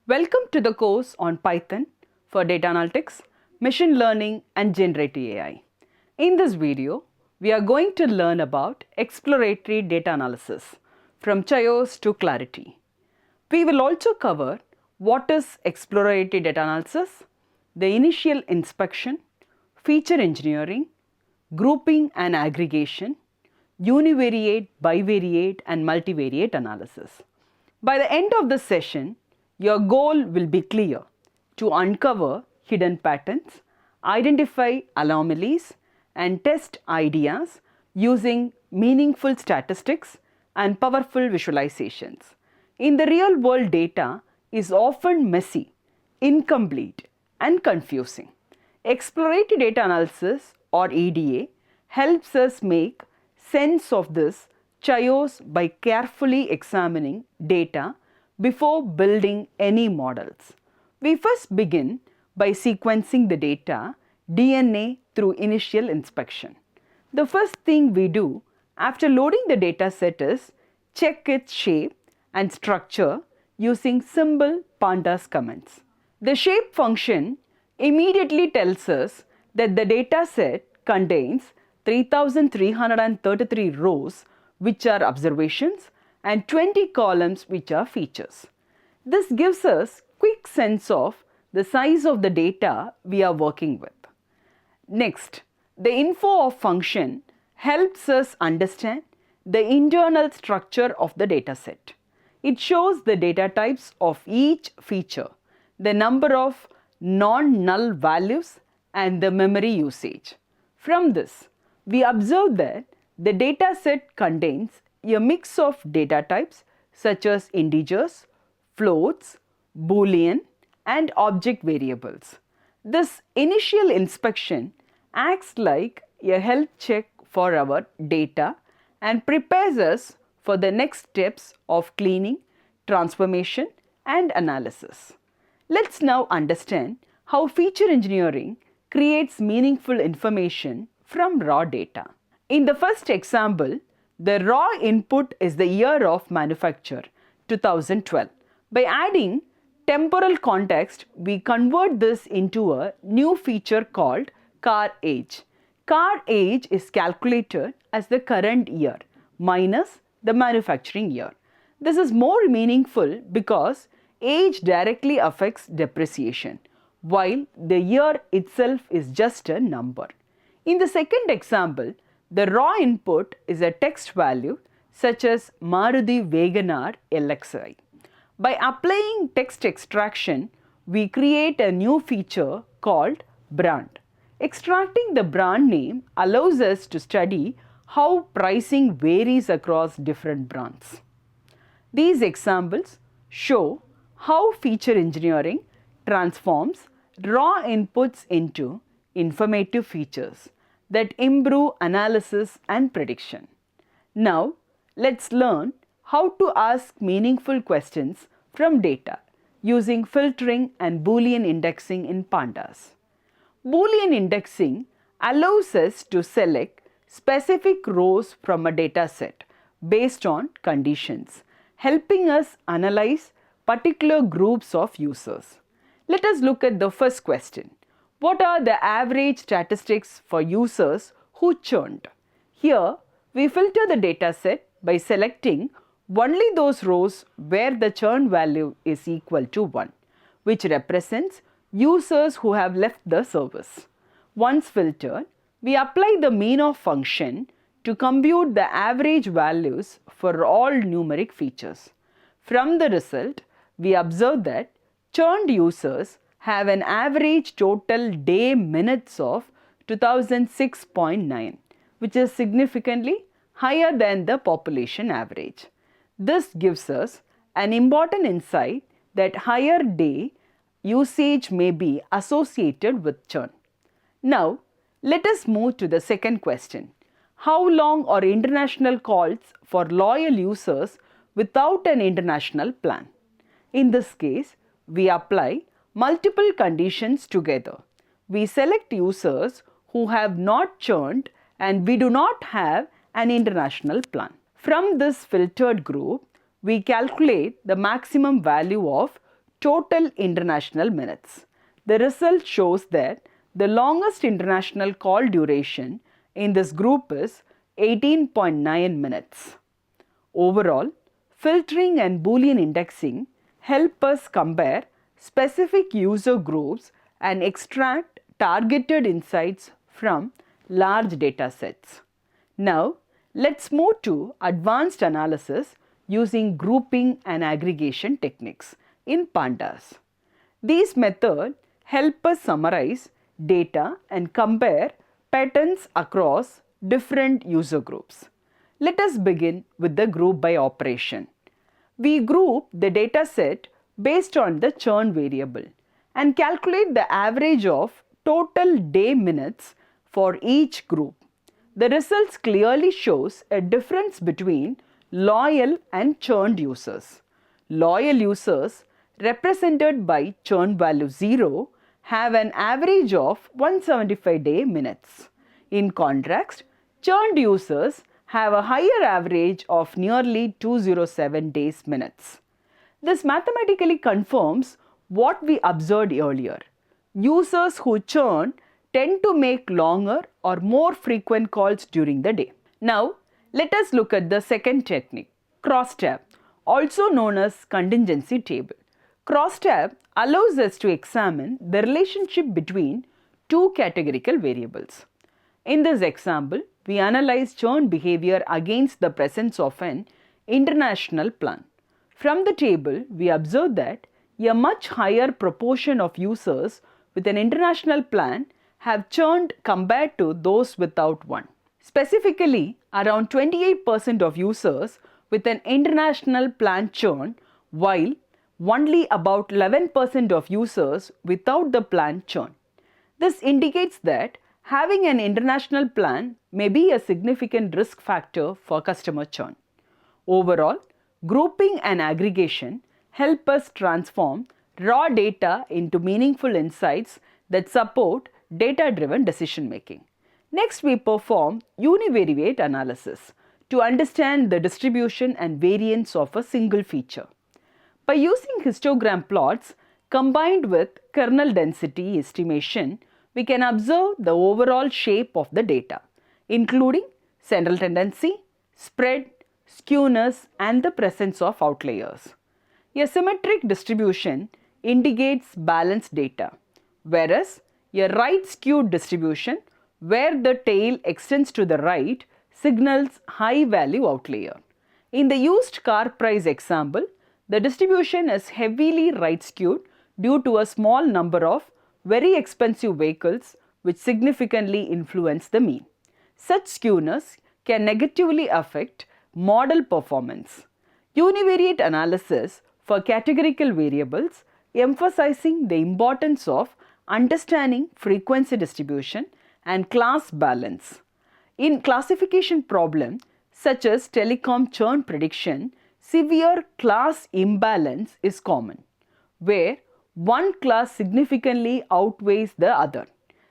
Welcome to the course on Python for data analytics, machine learning and generative AI. In this video, we are going to learn about exploratory data analysis from chaos to clarity. We will also cover what is exploratory data analysis, the initial inspection, feature engineering, grouping and aggregation, univariate, bivariate and multivariate analysis. By the end of the session, your goal will be clear: to uncover hidden patterns, identify anomalies, and test ideas using meaningful statistics and powerful visualizations. In the real world, data is often messy, incomplete, and confusing. Exploratory data analysis or EDA helps us make sense of this chaos by carefully examining data before building any models. We first begin by sequencing the data DNA through initial inspection. The first thing we do after loading the data set is check its shape and structure using simple Pandas commands. The shape function immediately tells us that the data set contains 3,333 rows, which are observations, and 20 columns, which are features. This gives us quick sense of the size of the data we are working with. Next, the info of function helps us understand the internal structure of the data set. It shows the data types of each feature, the number of non-null values, and the memory usage. From this, we observe that the data set contains a mix of data types such as integers, floats, boolean, and object variables. This initial inspection acts like a health check for our data and prepares us for the next steps of cleaning, transformation, and analysis. Let's now understand how feature engineering creates meaningful information from raw data. In the first example, the raw input is the year of manufacture, 2012. By adding temporal context, we convert this into a new feature called car age. Car age is calculated as the current year minus the manufacturing year. This is more meaningful because age directly affects depreciation, while the year itself is just a number. In the second example, the raw input is a text value such as Maruti Wagon-R LXI. By applying text extraction, we create a new feature called brand. Extracting the brand name allows us to study how pricing varies across different brands. These examples show how feature engineering transforms raw inputs into informative features that improve analysis and prediction. Now, let's learn how to ask meaningful questions from data using filtering and Boolean indexing in Pandas. Boolean indexing allows us to select specific rows from a data set based on conditions, helping us analyze particular groups of users. Let us look at the first question. What are the average statistics for users who churned? Here, we filter the data set by selecting only those rows where the churn value is equal to 1, which represents users who have left the service. Once filtered, we apply the mean of function to compute the average values for all numeric features. From the result, we observe that churned users have an average total day minutes of 2006.9, which is significantly higher than the population average. This gives us an important insight that higher day usage may be associated with churn. Now, let us move to the second question. How long are international calls for loyal users without an international plan? In this case, we apply multiple conditions together. We select users who have not churned and we do not have an international plan. From this filtered group, we calculate the maximum value of total international minutes. The result shows that the longest international call duration in this group is 18.9 minutes. Overall, filtering and Boolean indexing help us compare specific user groups and extract targeted insights from large data sets. Now, let's move to advanced analysis using grouping and aggregation techniques in Pandas. These methods help us summarize data and compare patterns across different user groups. Let us begin with the group by operation. We group the data set based on the churn variable and calculate the average of total day minutes for each group. The results clearly shows a difference between loyal and churned users. Loyal users, represented by churn value 0, have an average of 175 day minutes. In contrast, churned users have a higher average of nearly 207 days minutes. This mathematically confirms what we observed earlier. Users who churn tend to make longer or more frequent calls during the day. Now, let us look at the second technique, crosstab, also known as contingency table. Crosstab allows us to examine the relationship between two categorical variables. In this example, we analyze churn behavior against the presence of an international plan. From the table, we observe that a much higher proportion of users with an international plan have churned compared to those without one. Specifically, around 28% of users with an international plan churn, while only about 11% of users without the plan churn. This indicates that having an international plan may be a significant risk factor for customer churn. Overall, grouping and aggregation help us transform raw data into meaningful insights that support data-driven decision making. Next, we perform univariate analysis to understand the distribution and variance of a single feature. By using histogram plots combined with kernel density estimation, we can observe the overall shape of the data, including central tendency, spread, skewness, and the presence of outliers. A symmetric distribution indicates balanced data, whereas a right skewed distribution where the tail extends to the right signals high value outlier. In the used car price example, the distribution is heavily right skewed due to a small number of very expensive vehicles which significantly influence the mean. Such skewness can negatively affect model performance. Univariate analysis for categorical variables emphasizing the importance of understanding frequency distribution and class balance. In classification problems such as telecom churn prediction, severe class imbalance is common, where one class significantly outweighs the other.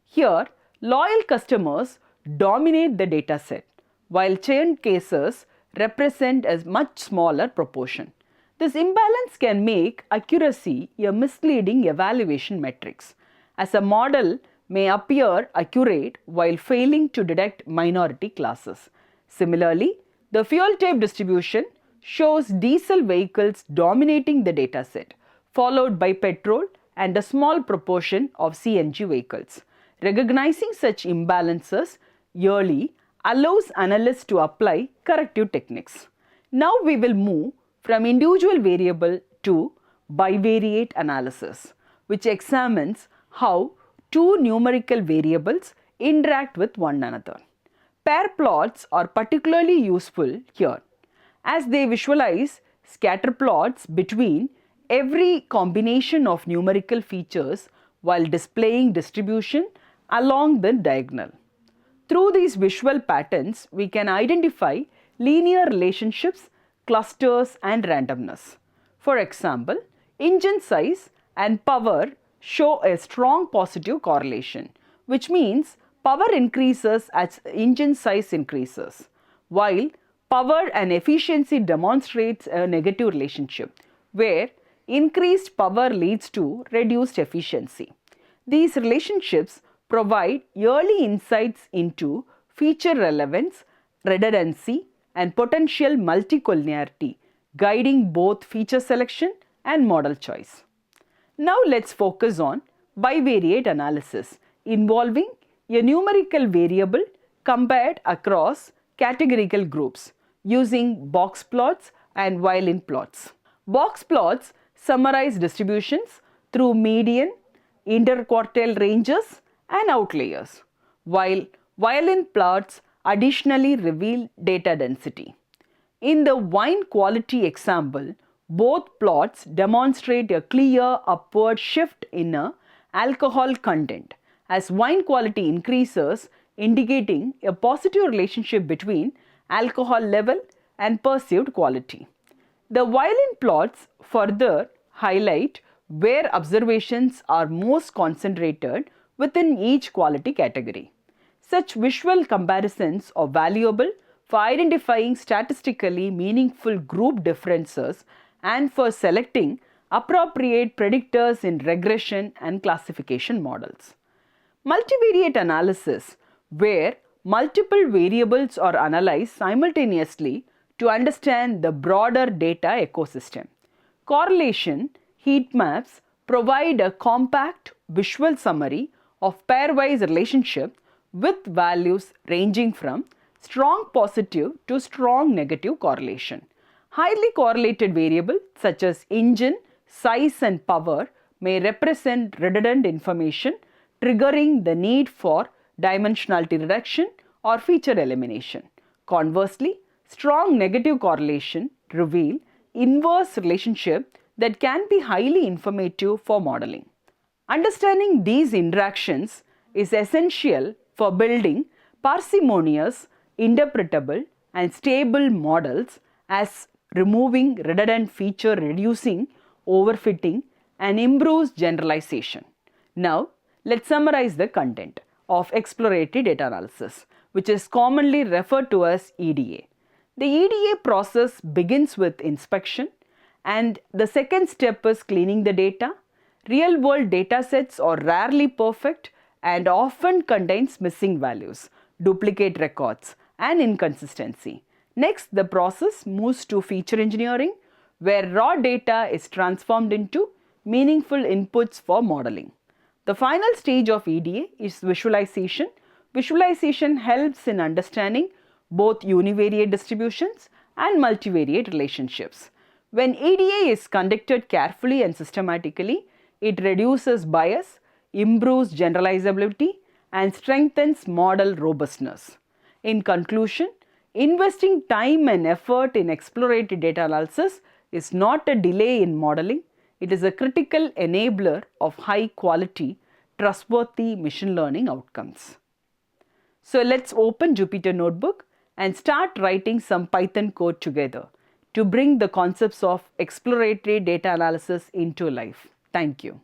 Here, loyal customers dominate the dataset, while churned cases represent a much smaller proportion. This imbalance can make accuracy a misleading evaluation matrix, as a model may appear accurate while failing to detect minority classes. Similarly, the fuel type distribution shows diesel vehicles dominating the dataset, followed by petrol and a small proportion of CNG vehicles. Recognizing such imbalances early allows analysts to apply corrective techniques. Now we will move from individual variable to bivariate analysis, which examines how two numerical variables interact with one another. Pair plots are particularly useful here, as they visualize scatter plots between every combination of numerical features while displaying distribution along the diagonal. Through these visual patterns, we can identify linear relationships, clusters, and randomness. For example, engine size and power show a strong positive correlation, which means power increases as engine size increases, while power and efficiency demonstrates a negative relationship, where increased power leads to reduced efficiency. These relationships provide early insights into feature relevance, redundancy, and potential multicollinearity, guiding both feature selection and model choice. Now let's focus on bivariate analysis involving a numerical variable compared across categorical groups using box plots and violin plots. Box plots summarize distributions through median, interquartile ranges and outliers, while violin plots additionally reveal data density. In the wine quality example, both plots demonstrate a clear upward shift in alcohol content as wine quality increases, indicating a positive relationship between alcohol level and perceived quality. The violin plots further highlight where observations are most concentrated within each quality category. Such visual comparisons are valuable for identifying statistically meaningful group differences and for selecting appropriate predictors in regression and classification models. Multivariate analysis, where multiple variables are analyzed simultaneously to understand the broader data ecosystem. Correlation heat maps provide a compact visual summary of pairwise relationship with values ranging from strong positive to strong negative correlation. Highly correlated variables such as engine, size and power may represent redundant information, triggering the need for dimensionality reduction or feature elimination. Conversely, strong negative correlation reveal inverse relationship that can be highly informative for modeling. Understanding these interactions is essential for building parsimonious, interpretable and stable models, as removing redundant feature reducing overfitting and improves generalization. Now, let's summarize the content of exploratory data analysis, which is commonly referred to as EDA. The EDA process begins with inspection, and the second step is cleaning the data. Real-world datasets are rarely perfect and often contains missing values, duplicate records, and inconsistency. Next, the process moves to feature engineering, where raw data is transformed into meaningful inputs for modeling. The final stage of EDA is visualization. Visualization helps in understanding both univariate distributions and multivariate relationships. When EDA is conducted carefully and systematically, it reduces bias, improves generalizability, and strengthens model robustness. In conclusion, investing time and effort in exploratory data analysis is not a delay in modeling. It is a critical enabler of high quality, trustworthy machine learning outcomes. So let's open Jupyter Notebook and start writing some Python code together to bring the concepts of exploratory data analysis into life. Thank you.